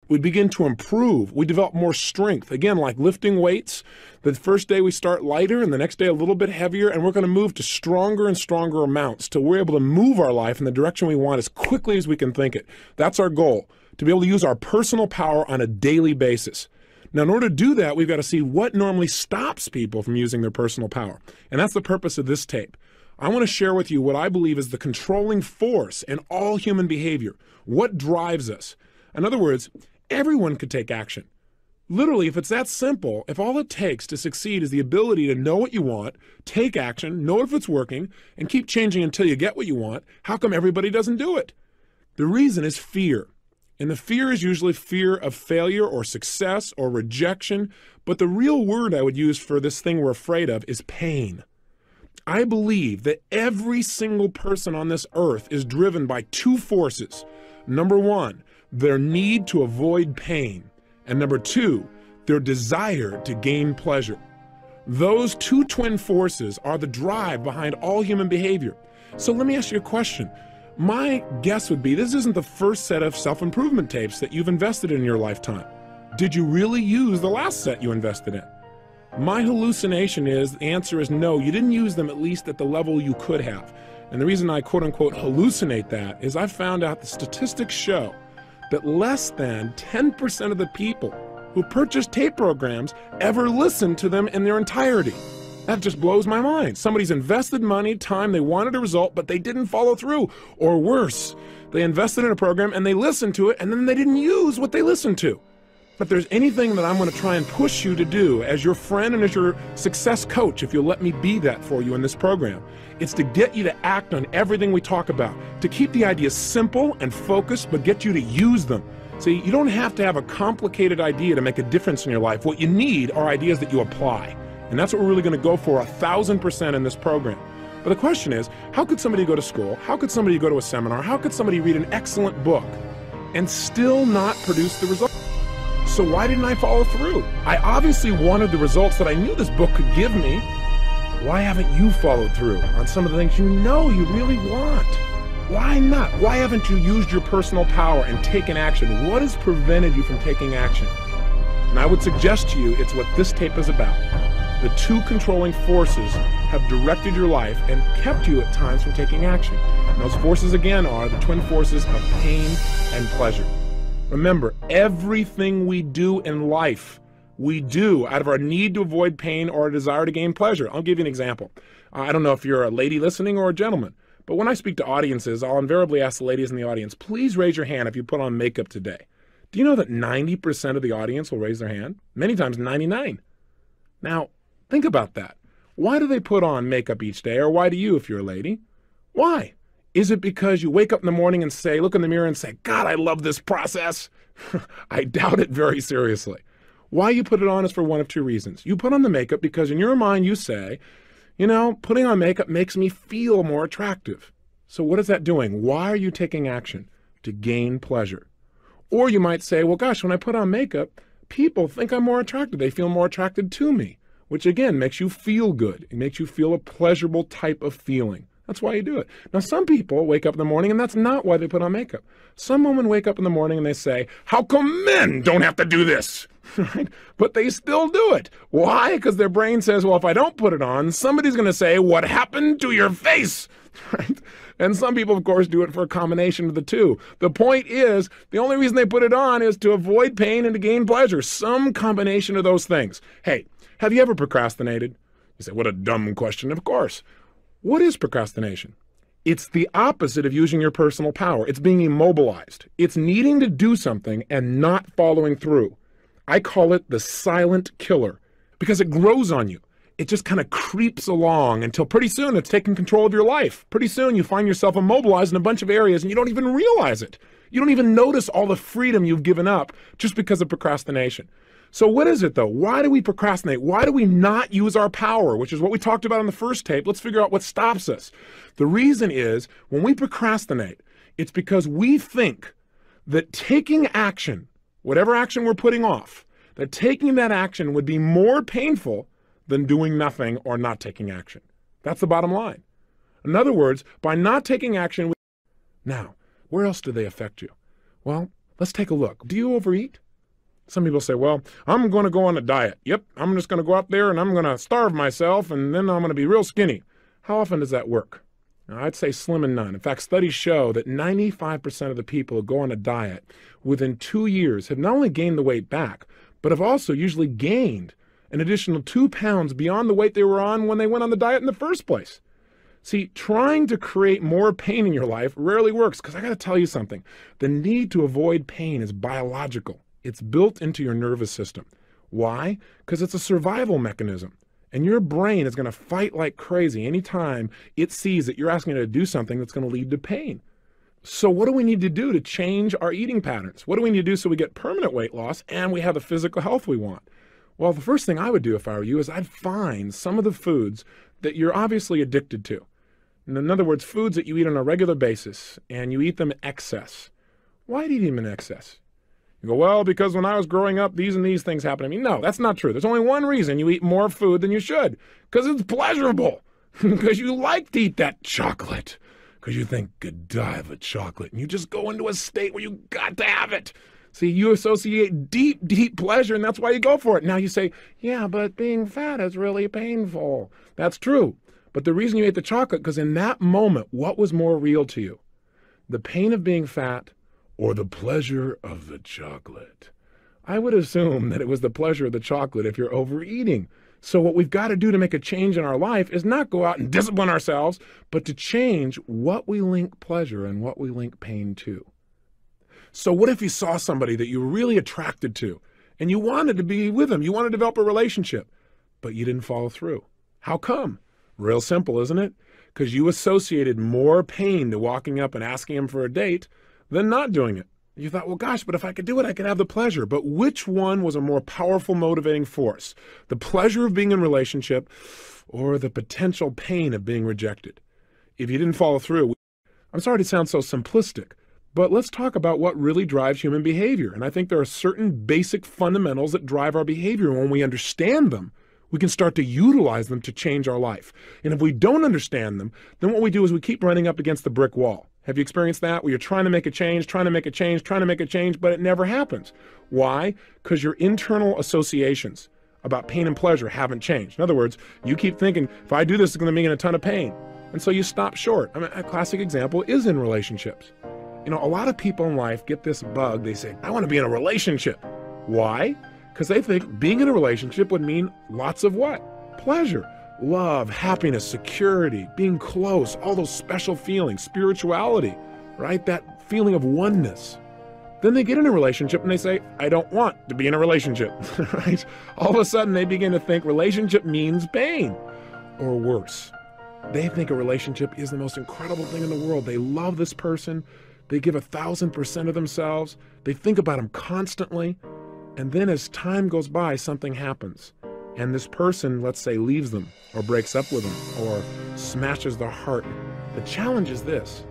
We begin to improve. We develop more strength. Again, like lifting weights, the first day we start lighter and the next day a little bit heavier, and we're going to move to stronger and stronger amounts till we're able to move our life in the direction we want as quickly as we can think it. That's our goal, to be able to use our personal power on a daily basis. Now, in order to do that, we've got to see what normally stops people from using their personal power. And that's the purpose of this tape. I want to share with you what I believe is the controlling force in all human behavior. What drives us? In other words, everyone could take action. Literally, if it's that simple, if all it takes to succeed is the ability to know what you want, take action, know if it's working, and keep changing until you get what you want, how come everybody doesn't do it? The reason is fear. And the fear is usually fear of failure or success or rejection. But the real word I would use for this thing we're afraid of is pain. I believe that every single person on this earth is driven by two forces. Number one, their need to avoid pain. And number two, their desire to gain pleasure. Those two twin forces are the drive behind all human behavior. So let me ask you a question. My guess would be this isn't the first set of self-improvement tapes that you've invested in your lifetime. Did you really use the last set you invested in? My hallucination is the answer is no, you didn't use them at least at the level you could have. And the reason I quote-unquote hallucinate that is I've found out the statistics show that less than 10% of the people who purchase tape programs ever listen to them in their entirety. That just blows my mind. Somebody's invested money, time, they wanted a result, but they didn't follow through. Or worse, they invested in a program and they listened to it and then they didn't use what they listened to. If there's anything that I'm going to try and push you to do as your friend and as your success coach, if you'll let me be that for you in this program, it's to get you to act on everything we talk about, to keep the ideas simple and focused, but get you to use them. See, you don't have to have a complicated idea to make a difference in your life. What you need are ideas that you apply. And that's what we're really going to go for 1,000% in this program. But the question is, how could somebody go to school? How could somebody go to a seminar? How could somebody read an excellent book and still not produce the results? So why didn't I follow through? I obviously wanted the results that I knew this book could give me. Why haven't you followed through on some of the things you know you really want? Why not? Why haven't you used your personal power and taken action? What has prevented you from taking action? And I would suggest to you it's what this tape is about. The two controlling forces have directed your life and kept you at times from taking action. And those forces again are the twin forces of pain and pleasure. Remember, everything we do in life, we do out of our need to avoid pain or a desire to gain pleasure. I'll give you an example. I don't know if you're a lady listening or a gentleman, but when I speak to audiences, I'll invariably ask the ladies in the audience, please raise your hand if you put on makeup today. Do you know that 90% of the audience will raise their hand? Many times 99. Now, think about that. Why do they put on makeup each day, or why do you if you're a lady? Why? Is it because you wake up in the morning and say, look in the mirror and say, God, I love this process? I doubt it very seriously. Why you put it on is for one of two reasons. You put on the makeup because in your mind you say, you know, putting on makeup makes me feel more attractive. So what is that doing? Why are you taking action? To gain pleasure. Or you might say, well, gosh, when I put on makeup, people think I'm more attractive. They feel more attracted to me, which again makes you feel good. It makes you feel a pleasurable type of feeling. That's why you do it. Now, some people wake up in the morning and that's not why they put on makeup. Some women wake up in the morning and they say, how come men don't have to do this? Right? But they still do it. Why? Because their brain says, well, if I don't put it on, somebody's going to say, what happened to your face? Right? And some people, of course, do it for a combination of the two. The point is, the only reason they put it on is to avoid pain and to gain pleasure. Some combination of those things. Hey, have you ever procrastinated? You say, what a dumb question. Of course. What is procrastination? It's the opposite of using your personal power. It's being immobilized. It's needing to do something and not following through. I call it the silent killer because it grows on you. It just kind of creeps along until pretty soon it's taking control of your life. Pretty soon you find yourself immobilized in a bunch of areas and you don't even realize it. You don't even notice all the freedom you've given up just because of procrastination. So what is it though? Why do we procrastinate? Why do we not use our power, which is what we talked about in the first tape? Let's figure out what stops us. The reason is when we procrastinate, it's because we think that taking action, whatever action we're putting off, that taking that action would be more painful than doing nothing or not taking action. That's the bottom line. In other words, by not taking action, now, where else do they affect you? Well, Let's take a look. Do you overeat? Some people say, well, I'm going to go on a diet. Yep, I'm just going to go out there and I'm going to starve myself and then I'm going to be real skinny. How often does that work? Now, I'd say slim and none. In fact, studies show that 95% of the people who go on a diet within 2 years have not only gained the weight back, but have also usually gained an additional 2 pounds beyond the weight they were on when they went on the diet in the first place. See, trying to create more pain in your life rarely works, because I got to tell you something. The need to avoid pain is biological. It's built into your nervous system. Why? Because it's a survival mechanism. And your brain is going to fight like crazy anytime it sees that you're asking it to do something that's going to lead to pain. So what do we need to do to change our eating patterns? What do we need to do so we get permanent weight loss and we have the physical health we want? Well, the first thing I would do if I were you is I'd find some of the foods that you're obviously addicted to. In other words, foods that you eat on a regular basis and you eat them in excess. Why do you eat them in excess? You go, well, because when I was growing up, these and these things happened to me. No, that's not true. There's only one reason you eat more food than you should, because it's pleasurable, because you like to eat that chocolate, because you think, could die of a chocolate, and you just go into a state where you got to have it. See, you associate deep, deep pleasure, and that's why you go for it. Now you say, yeah, but being fat is really painful. That's true. But the reason you ate the chocolate, because in that moment, what was more real to you? The pain of being fat or the pleasure of the chocolate? I would assume that it was the pleasure of the chocolate if you're overeating. So what we've got to do to make a change in our life is not go out and discipline ourselves, but to change what we link pleasure and what we link pain to. So what if you saw somebody that you were really attracted to and you wanted to be with them, you wanted to develop a relationship, but you didn't follow through? How come? Real simple, isn't it? Because you associated more pain to walking up and asking him for a date than not doing it. You thought, well, gosh, but if I could do it, I could have the pleasure. But which one was a more powerful motivating force? The pleasure of being in a relationship or the potential pain of being rejected? If you didn't follow through, I'm sorry to sound so simplistic, but let's talk about what really drives human behavior. And I think there are certain basic fundamentals that drive our behavior. And when we understand them, we can start to utilize them to change our life. And if we don't understand them, then what we do is we keep running up against the brick wall. Have you experienced that? Where you're trying to make a change, trying to make a change, trying to make a change, but it never happens. Why? Because your internal associations about pain and pleasure haven't changed. In other words, you keep thinking, if I do this, it's going to mean a ton of pain. And so you stop short. I mean, a classic example is in relationships. You know, a lot of people in life get this bug. They say, I want to be in a relationship. Why? Because they think being in a relationship would mean lots of what? Pleasure, love, happiness, security, being close, all those special feelings, spirituality, right? That feeling of oneness. Then they get in a relationship and they say, I don't want to be in a relationship, right? All of a sudden they begin to think relationship means pain, or worse. They think a relationship is the most incredible thing in the world. They love this person. They give 1,000% of themselves. They think about them constantly. And then as time goes by, something happens. And this person, let's say, leaves them or breaks up with them or smashes their heart. The challenge is this.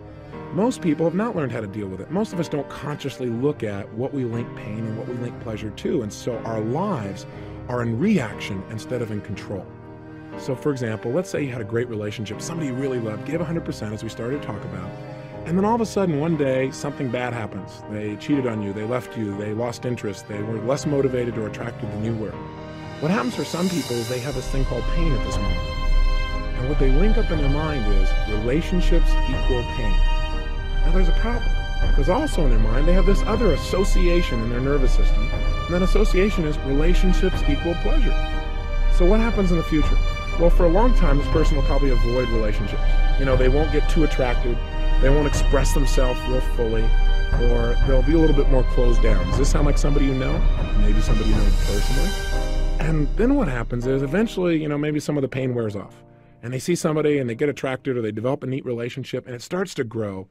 Most people have not learned how to deal with it. Most of us don't consciously look at what we link pain and what we link pleasure to. And so our lives are in reaction instead of in control. So for example, let's say you had a great relationship, somebody you really loved, gave 100% as we started to talk about. And then all of a sudden, one day, something bad happens. They cheated on you, they left you, they lost interest, they were less motivated or attracted than you were. What happens for some people is they have this thing called pain at this moment. And what they link up in their mind is relationships equal pain. Now there's a problem, because also in their mind, they have this other association in their nervous system, and that association is relationships equal pleasure. So what happens in the future? Well, for a long time, this person will probably avoid relationships. You know, they won't get too attracted. They won't express themselves real fully, or they'll be a little bit more closed down. Does this sound like somebody you know? Maybe somebody you know personally? And then what happens is eventually, you know, maybe some of the pain wears off. And they see somebody and they get attracted or they develop a neat relationship and it starts to grow.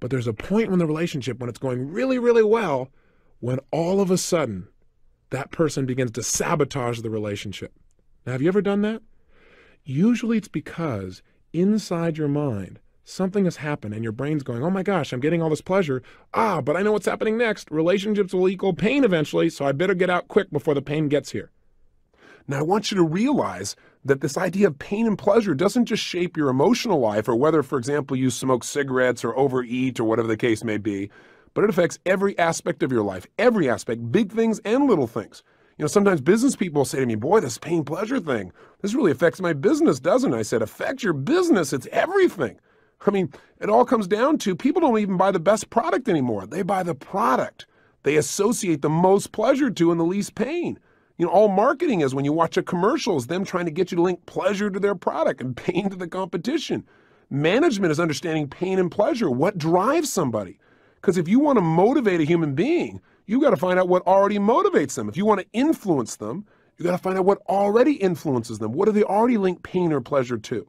But there's a point in the relationship when it's going really, really well, when all of a sudden that person begins to sabotage the relationship. Now, have you ever done that? Usually it's because inside your mind, something has happened and your brain's going, oh my gosh, I'm getting all this pleasure. But I know what's happening next. Relationships will equal pain eventually, so I better get out quick before the pain gets here. Now, I want you to realize that this idea of pain and pleasure doesn't just shape your emotional life or whether, for example, you smoke cigarettes or overeat or whatever the case may be, but it affects every aspect of your life, every aspect, big things and little things. Sometimes business people say to me, boy, this pain pleasure thing, this really affects my business, doesn't it? I said, affects your business, it's everything. It all comes down to people don't even buy the best product anymore. They buy the product they associate the most pleasure to and the least pain. All marketing is when you watch a commercial is them trying to get you to link pleasure to their product and pain to the competition. Management is understanding pain and pleasure. What drives somebody? Because if you want to motivate a human being, you've got to find out what already motivates them. If you want to influence them, you got to find out what already influences them. What do they already link pain or pleasure to?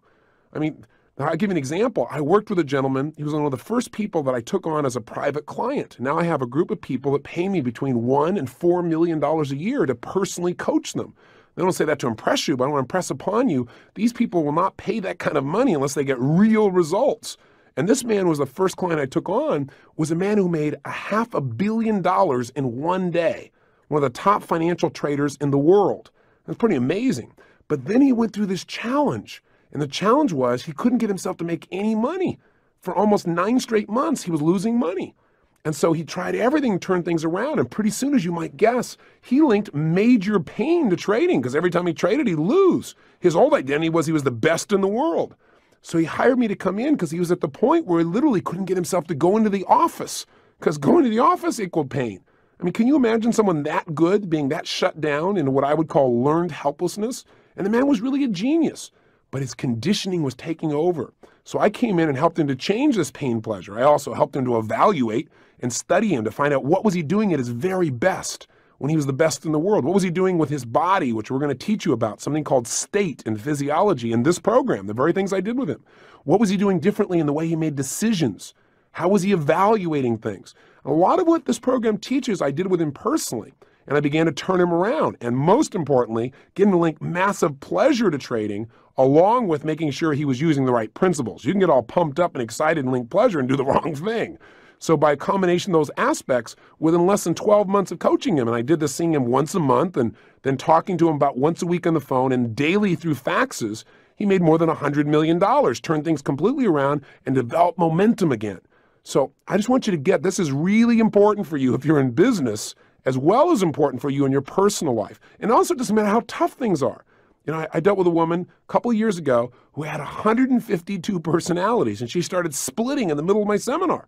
I'll give you an example. I worked with a gentleman. He was one of the first people that I took on as a private client. Now I have a group of people that pay me between $1 and $4 million a year to personally coach them. I don't say that to impress you, but I want to impress upon you, these people will not pay that kind of money unless they get real results. And this man was the first client I took on, was a man who made $500 million in one day, one of the top financial traders in the world. That's pretty amazing. But then he went through this challenge. And the challenge was he couldn't get himself to make any money. For almost 9 straight months, he was losing money. And so he tried everything to turn things around. And pretty soon, as you might guess, he linked major pain to trading because every time he traded, he'd lose. His old identity was he was the best in the world. So he hired me to come in because he was at the point where he literally couldn't get himself to go into the office because going to the office equaled pain. Can you imagine someone that good being that shut down in what I would call learned helplessness? And the man was really a genius. But his conditioning was taking over. So I came in and helped him to change this pain pleasure. I also helped him to evaluate and study him to find out what was he doing at his very best when he was the best in the world. What was he doing with his body, which we're going to teach you about, something called state and physiology in this program, the very things I did with him. What was he doing differently in the way he made decisions? How was he evaluating things? A lot of what this program teaches I did with him personally. And I began to turn him around. And most importantly, get him to link massive pleasure to trading along with making sure he was using the right principles. You can get all pumped up and excited and link pleasure and do the wrong thing. So by a combination of those aspects, within less than 12 months of coaching him, and I did this seeing him once a month and then talking to him about once a week on the phone and daily through faxes, he made more than $100 million, turned things completely around and developed momentum again. So I just want you to get, this is really important for you if you're in business, as well as important for you in your personal life. And also it doesn't matter how tough things are. I dealt with a woman a couple of years ago who had 152 personalities, and she started splitting in the middle of my seminar.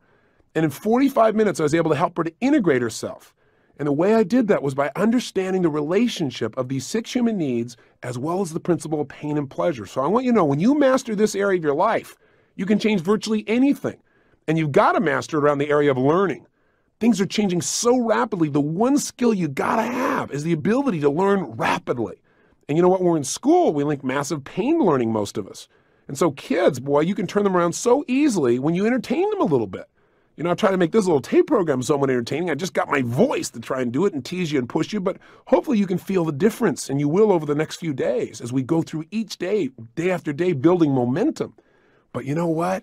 And in 45 minutes, I was able to help her to integrate herself. And the way I did that was by understanding the relationship of these 6 human needs, as well as the principle of pain and pleasure. So I want you to know, when you master this area of your life, you can change virtually anything. And you've got to master it around the area of learning. Things are changing so rapidly. The one skill you got to have is the ability to learn rapidly. And you know what? When we're in school, we link massive pain to learning, most of us. And so kids, boy, you can turn them around so easily when you entertain them a little bit. I try to make this little tape program somewhat entertaining. I just got my voice to try and do it and tease you and push you, but hopefully you can feel the difference, and you will over the next few days as we go through each day, day after day, building momentum. But you know what?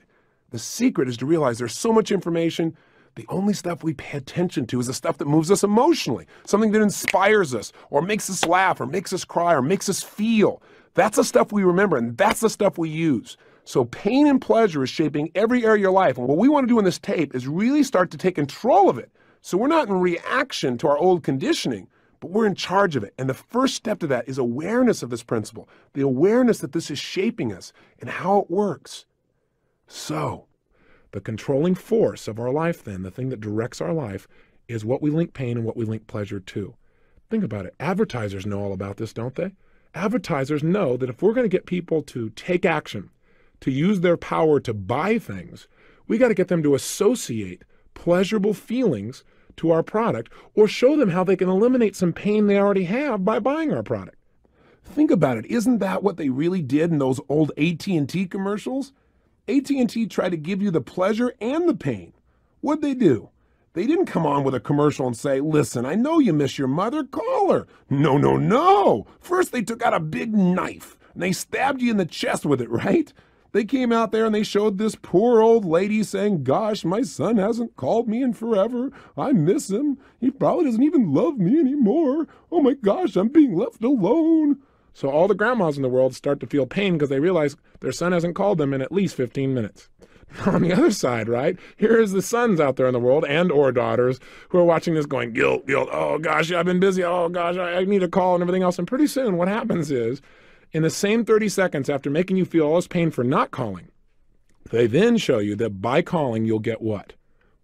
The secret is to realize there's so much information. The only stuff we pay attention to is the stuff that moves us emotionally, something that inspires us or makes us laugh or makes us cry or makes us feel. That's the stuff we remember, and that's the stuff we use. So pain and pleasure is shaping every area of your life. And what we want to do in this tape is really start to take control of it. So we're not in reaction to our old conditioning, but we're in charge of it. And the first step to that is awareness of this principle, the awareness that this is shaping us and how it works. So the controlling force of our life then, the thing that directs our life, is what we link pain and what we link pleasure to. Think about it. Advertisers know all about this, don't they? Advertisers know that if we're going to get people to take action, to use their power to buy things, we got to get them to associate pleasurable feelings to our product or show them how they can eliminate some pain they already have by buying our product. Think about it. Isn't that what they really did in those old AT&T commercials? AT&T tried to give you the pleasure and the pain. What'd they do? They didn't come on with a commercial and say, listen, I know you miss your mother, call her. No, no, no. First, they took out a big knife and they stabbed you in the chest with it, right? They came out there and they showed this poor old lady saying, gosh, my son hasn't called me in forever. I miss him. He probably doesn't even love me anymore. Oh my gosh, I'm being left alone. So all the grandmas in the world start to feel pain because they realize their son hasn't called them in at least 15 minutes. On the other side, right, here's the sons out there in the world and or daughters who are watching this going, guilt, guilt, oh gosh, I've been busy, oh gosh, I need a call and everything else. And pretty soon what happens is, in the same 30 seconds after making you feel all this pain for not calling, they then show you that by calling, you'll get what?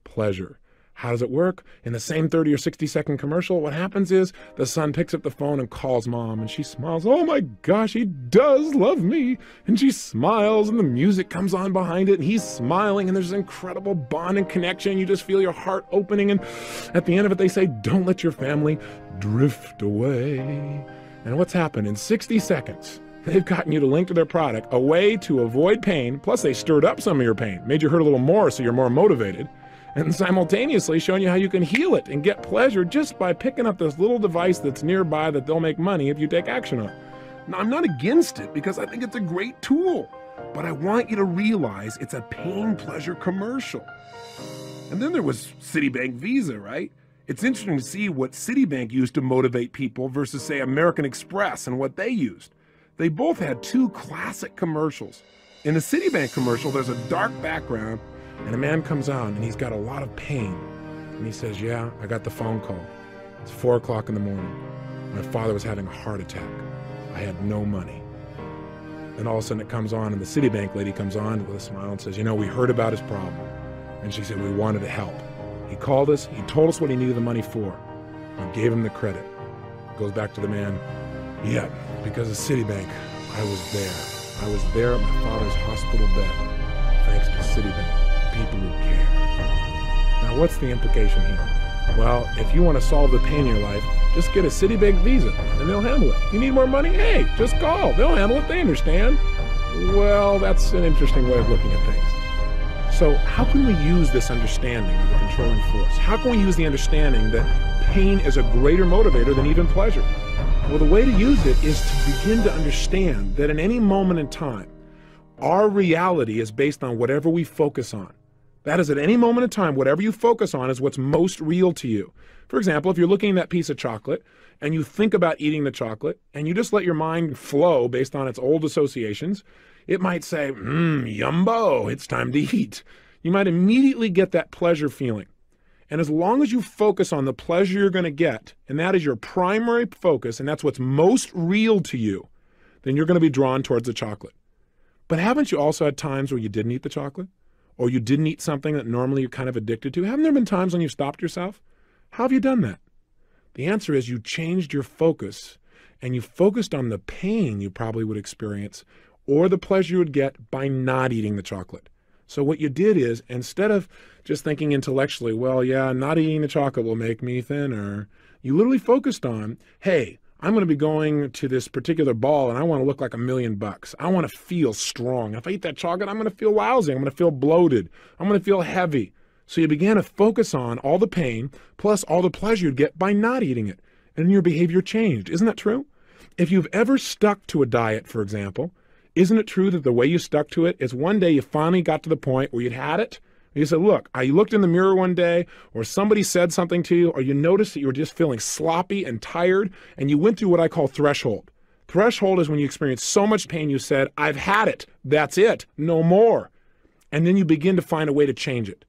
Pleasure. How does it work? In the same 30 or 60-second commercial, what happens is the son picks up the phone and calls mom, and she smiles. Oh my gosh, he does love me. And she smiles, and the music comes on behind it, and he's smiling, and there's an incredible bond and connection. You just feel your heart opening, and at the end of it, they say, don't let your family drift away. And what's happened? In 60 seconds, they've gotten you to link to their product, a way to avoid pain, plus they stirred up some of your pain, made you hurt a little more so you're more motivated, and simultaneously showing you how you can heal it and get pleasure just by picking up this little device that's nearby that they'll make money if you take action on. Now, I'm not against it because I think it's a great tool, but I want you to realize it's a pain-pleasure commercial. And then there was Citibank Visa, right? It's interesting to see what Citibank used to motivate people versus, say, American Express and what they used. They both had two classic commercials. In the Citibank commercial, there's a dark background, and a man comes on, and he's got a lot of pain. And he says, yeah, I got the phone call. It's 4 o'clock in the morning. My father was having a heart attack. I had no money. Then all of a sudden it comes on, and the Citibank lady comes on with a smile and says, you know, we heard about his problem. And she said, we wanted to help. He called us. He told us what he needed the money for. We gave him the credit. Goes back to the man. Yeah, because of Citibank, I was there. I was there at my father's hospital bed, thanks to Citibank. People who care. Now, what's the implication here? Well, if you want to solve the pain in your life, just get a Citibank Visa, and they'll handle it. You need more money? Hey, just call. They'll handle it. They understand. Well, that's an interesting way of looking at things. So how can we use this understanding of the controlling force? How can we use the understanding that pain is a greater motivator than even pleasure? Well, the way to use it is to begin to understand that in any moment in time, our reality is based on whatever we focus on. That is, at any moment in time, whatever you focus on is what's most real to you. For example, if you're looking at that piece of chocolate and you think about eating the chocolate and you just let your mind flow based on its old associations, it might say, yumbo, it's time to eat. You might immediately get that pleasure feeling. And as long as you focus on the pleasure you're going to get, and that is your primary focus, and that's what's most real to you, then you're going to be drawn towards the chocolate. But haven't you also had times where you didn't eat the chocolate? Or you didn't eat something that normally you're kind of addicted to? Haven't there been times when you've stopped yourself? How have you done that? The answer is you changed your focus, and you focused on the pain you probably would experience or the pleasure you would get by not eating the chocolate. So what you did is, instead of just thinking intellectually, well, yeah, not eating the chocolate will make me thinner, you literally focused on, hey, I'm going to be going to this particular ball and I want to look like $1 million. I want to feel strong. If I eat that chocolate, I'm going to feel lousy. I'm going to feel bloated. I'm going to feel heavy. So you began to focus on all the pain plus all the pleasure you'd get by not eating it. And your behavior changed. Isn't that true? If you've ever stuck to a diet, for example, isn't it true that the way you stuck to it is one day you finally got to the point where you'd had it? You said, look, I looked in the mirror one day, or somebody said something to you, or you noticed that you were just feeling sloppy and tired, and you went through what I call threshold. Threshold is when you experience so much pain you said, I've had it. That's it. No more. And then you begin to find a way to change it.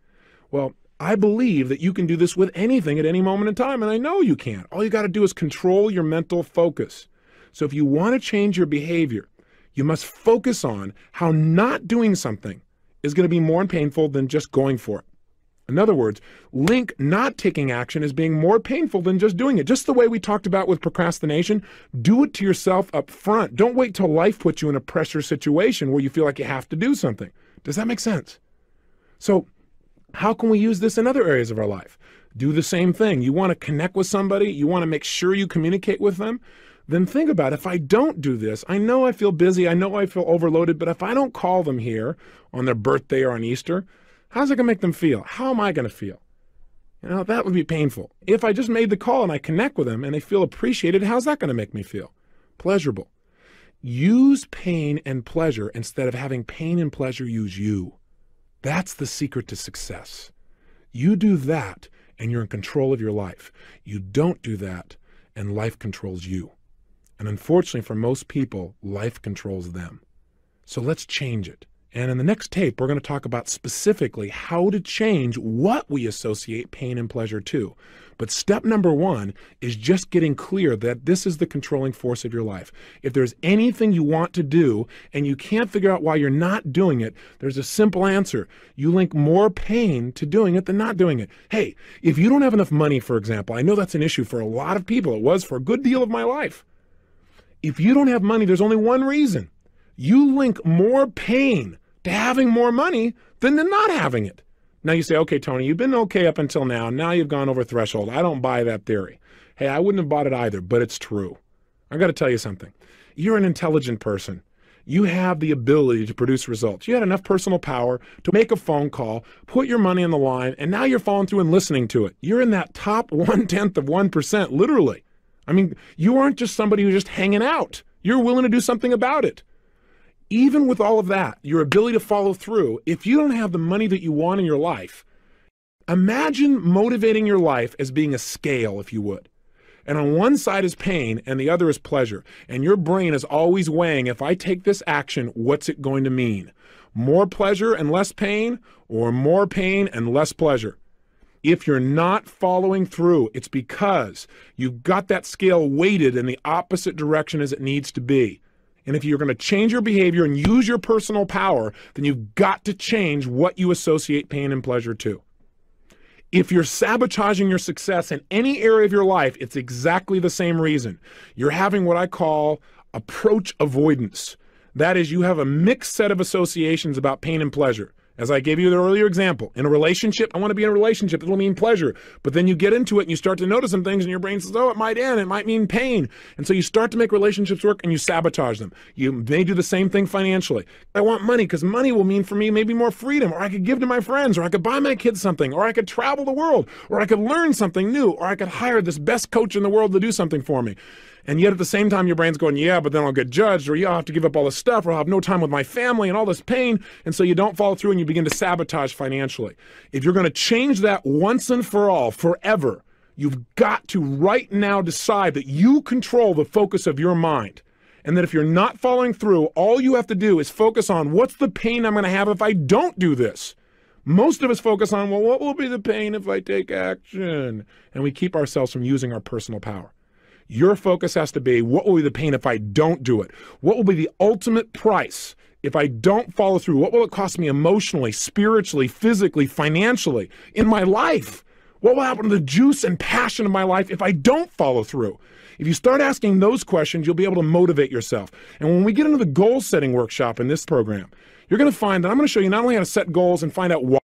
Well, I believe that you can do this with anything at any moment in time, and I know you can. All you got to do is control your mental focus. So if you want to change your behavior, you must focus on how not doing something is going to be more painful than just going for it. In other words, link not taking action as being more painful than just doing it. Just the way we talked about with procrastination, do it to yourself up front. Don't wait till life puts you in a pressure situation where you feel like you have to do something. Does that make sense? So how can we use this in other areas of our life? Do the same thing. You want to connect with somebody, you want to make sure you communicate with them, then think about, if I don't do this, I know I feel busy, I know I feel overloaded, but if I don't call them here on their birthday or on Easter, how's it going to make them feel? How am I going to feel? You know, that would be painful. If I just made the call and I connect with them and they feel appreciated, how's that going to make me feel? Pleasurable. Use pain and pleasure instead of having pain and pleasure use you. That's the secret to success. You do that and you're in control of your life. You don't do that and life controls you. And unfortunately for most people, life controls them. So let's change it. And in the next tape, we're going to talk about specifically how to change what we associate pain and pleasure to. But step number one is just getting clear that this is the controlling force of your life. If there's anything you want to do and you can't figure out why you're not doing it, there's a simple answer. You link more pain to doing it than not doing it. Hey, if you don't have enough money, for example, I know that's an issue for a lot of people. It was for a good deal of my life. If you don't have money, there's only one reason. You link more pain to having more money than to not having it. Now you say, okay, Tony, you've been okay up until now. Now you've gone over threshold. I don't buy that theory. Hey, I wouldn't have bought it either, but it's true. I got to tell you something. You're an intelligent person. You have the ability to produce results. You had enough personal power to make a phone call, put your money on the line, and now you're following through and listening to it. You're in that top 1/10 of 1%, literally. I mean, you aren't just somebody who's just hanging out. You're willing to do something about it. Even with all of that, your ability to follow through, if you don't have the money that you want in your life, imagine motivating your life as being a scale, if you would. And on one side is pain and the other is pleasure. And your brain is always weighing, if I take this action, what's it going to mean? More pleasure and less pain, or more pain and less pleasure? If you're not following through, it's because you've got that scale weighted in the opposite direction as it needs to be. And if you're going to change your behavior and use your personal power, then you've got to change what you associate pain and pleasure to. If you're sabotaging your success in any area of your life, it's exactly the same reason. You're having what I call approach avoidance. That is, you have a mixed set of associations about pain and pleasure. As I gave you the earlier example, in a relationship, I want to be in a relationship. It'll mean pleasure. But then you get into it and you start to notice some things and your brain says, oh, it might end. It might mean pain. And so you start to make relationships work and you sabotage them. You may do the same thing financially. I want money because money will mean for me maybe more freedom, or I could give to my friends, or I could buy my kids something, or I could travel the world, or I could learn something new, or I could hire this best coach in the world to do something for me. And yet at the same time, your brain's going, yeah, but then I'll get judged, or yeah, I'll have to give up all this stuff, or I'll have no time with my family and all this pain. And so you don't follow through and you begin to sabotage financially. If you're going to change that once and for all, forever, you've got to right now decide that you control the focus of your mind. And that if you're not following through, all you have to do is focus on what's the pain I'm going to have if I don't do this. Most of us focus on, well, what will be the pain if I take action? And we keep ourselves from using our personal power. Your focus has to be, what will be the pain if I don't do it? What will be the ultimate price if I don't follow through? What will it cost me emotionally, spiritually, physically, financially, in my life? What will happen to the juice and passion of my life if I don't follow through? If you start asking those questions, you'll be able to motivate yourself. And when we get into the goal setting workshop in this program, you're going to find that I'm going to show you not only how to set goals and find out why.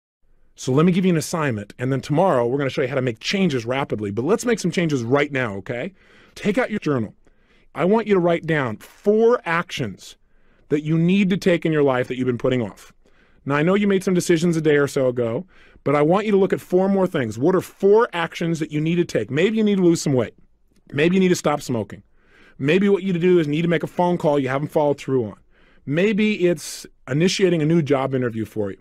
So let me give you an assignment. And then tomorrow, we're going to show you how to make changes rapidly. But let's make some changes right now, okay? Take out your journal. I want you to write down 4 actions that you need to take in your life that you've been putting off. Now, I know you made some decisions a day or so ago, but I want you to look at 4 more things. What are 4 actions that you need to take? Maybe you need to lose some weight. Maybe you need to stop smoking. Maybe what you need to do is need to make a phone call you haven't followed through on. Maybe it's initiating a new job interview for you.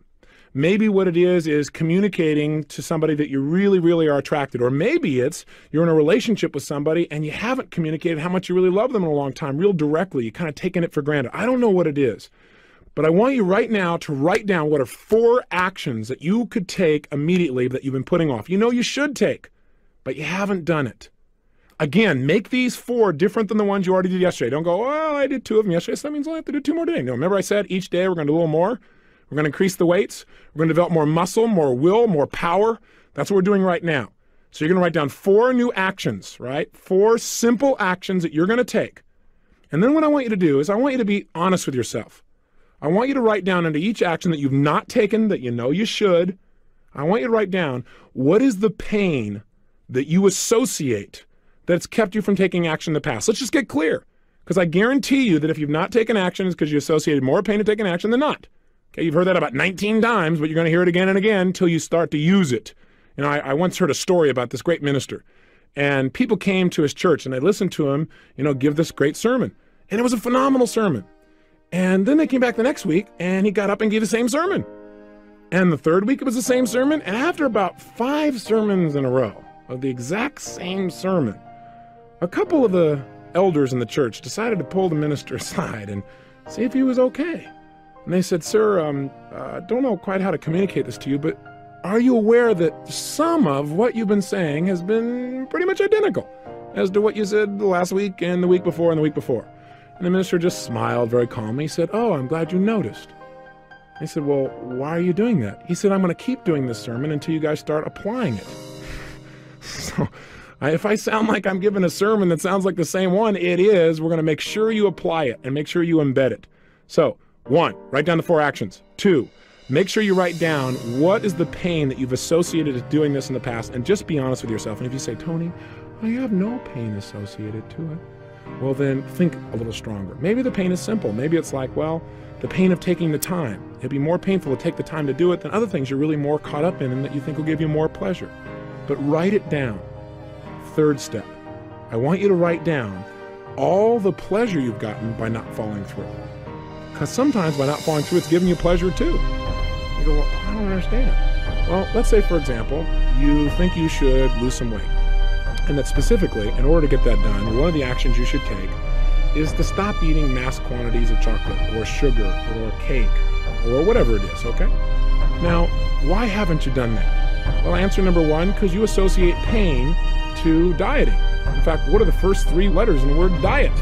Maybe what it is communicating to somebody that you really, really are attracted. Or maybe it's you're in a relationship with somebody and you haven't communicated how much you really love them in a long time, real directly. You're kind of taking it for granted. I don't know what it is. But I want you right now to write down what are 4 actions that you could take immediately that you've been putting off. You know you should take, but you haven't done it. Again, make these 4 different than the ones you already did yesterday. Don't go, well, I did 2 of them yesterday, so that means I'll have to do 2 more today. No, remember I said each day we're going to do a little more? We're going to increase the weights. We're going to develop more muscle, more will, more power. That's what we're doing right now. So you're going to write down 4 new actions, right? 4 simple actions that you're going to take. And then what I want you to do is I want you to be honest with yourself. I want you to write down under each action that you've not taken that you know you should. I want you to write down what is the pain that you associate that's kept you from taking action in the past. Let's just get clear. Because I guarantee you that if you've not taken action, it's because you associated more pain to taking action than not. Okay, you've heard that about 19 times, but you're going to hear it again and again until you start to use it. You know, I once heard a story about this great minister, and people came to his church and they listened to him, give this great sermon. And it was a phenomenal sermon. And then they came back the next week and he got up and gave the same sermon. And the third week it was the same sermon. And after about 5 sermons in a row of the exact same sermon, a couple of the elders in the church decided to pull the minister aside and see if he was okay. And they said, sir, I don't know quite how to communicate this to you, but are you aware that some of what you've been saying has been pretty much identical as to what you said last week and the week before and the week before? And the minister just smiled very calmly. He said, oh, I'm glad you noticed. I said, well, why are you doing that? He said, I'm going to keep doing this sermon until you guys start applying it. So if I sound like I'm giving a sermon that sounds like the same one, it is. We're going to make sure you apply it and make sure you embed it. So 1, write down the 4 actions. 2, make sure you write down what is the pain that you've associated with doing this in the past, and just be honest with yourself. And if you say, Tony, I have no pain associated to it, well, then think a little stronger. Maybe the pain is simple. Maybe it's like, well, the pain of taking the time. It'd be more painful to take the time to do it than other things you're really more caught up in and that you think will give you more pleasure. But write it down. 3rd step, I want you to write down all the pleasure you've gotten by not following through. Because sometimes by not following through, it's giving you pleasure too. You go, well, I don't understand. Well, let's say, for example, you think you should lose some weight. And that specifically, in order to get that done, one of the actions you should take is to stop eating mass quantities of chocolate or sugar or cake or whatever it is, okay? Now, why haven't you done that? Well, answer number 1, because you associate pain to dieting. In fact, what are the first 3 letters in the word diet?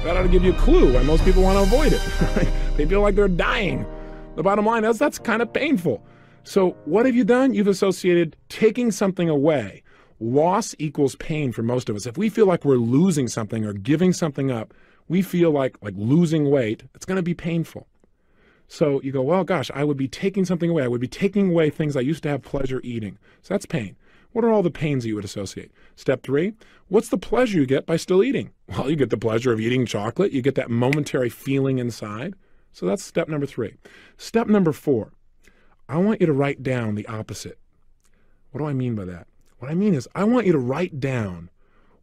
That ought to give you a clue why most people want to avoid it. They feel like they're dying. The bottom line is that's kind of painful. So what have you done? You've associated taking something away. Loss equals pain for most of us. If we feel like we're losing something or giving something up, we feel like losing weight, it's going to be painful. So you go, well, gosh, I would be taking something away. I would be taking away things I used to have pleasure eating. So that's pain. What are all the pains that you would associate? Step 3, what's the pleasure you get by still eating? Well, you get the pleasure of eating chocolate. You get that momentary feeling inside. So that's step number 3. Step number 4, I want you to write down the opposite. What do I mean by that? What I mean is I want you to write down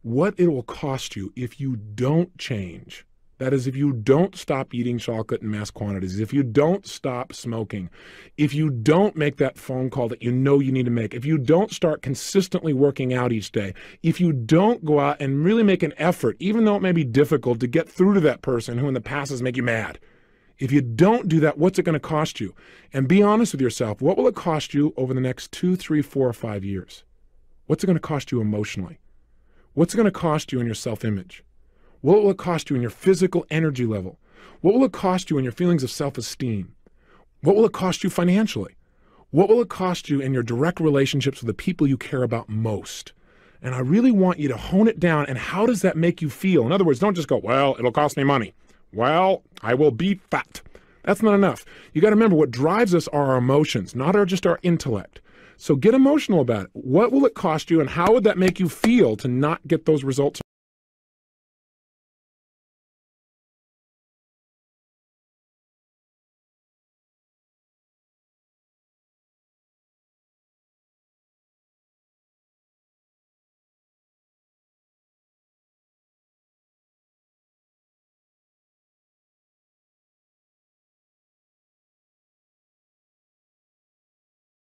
what it will cost you if you don't change. That is, if you don't stop eating chocolate in mass quantities, if you don't stop smoking, if you don't make that phone call that you know you need to make, if you don't start consistently working out each day, if you don't go out and really make an effort, even though it may be difficult, to get through to that person who in the past has made you mad. If you don't do that, what's it going to cost you? And be honest with yourself. What will it cost you over the next 2, 3, 4, or 5 years? What's it going to cost you emotionally? What's it going to cost you in your self-image? What will it cost you in your physical energy level? What will it cost you in your feelings of self-esteem? What will it cost you financially? What will it cost you in your direct relationships with the people you care about most? And I really want you to hone it down. And how does that make you feel? In other words, don't just go, well, it'll cost me money. Well, I will be fat. That's not enough. You got to remember, what drives us are our emotions, not just our intellect. So get emotional about it. What will it cost you, and how would that make you feel to not get those results?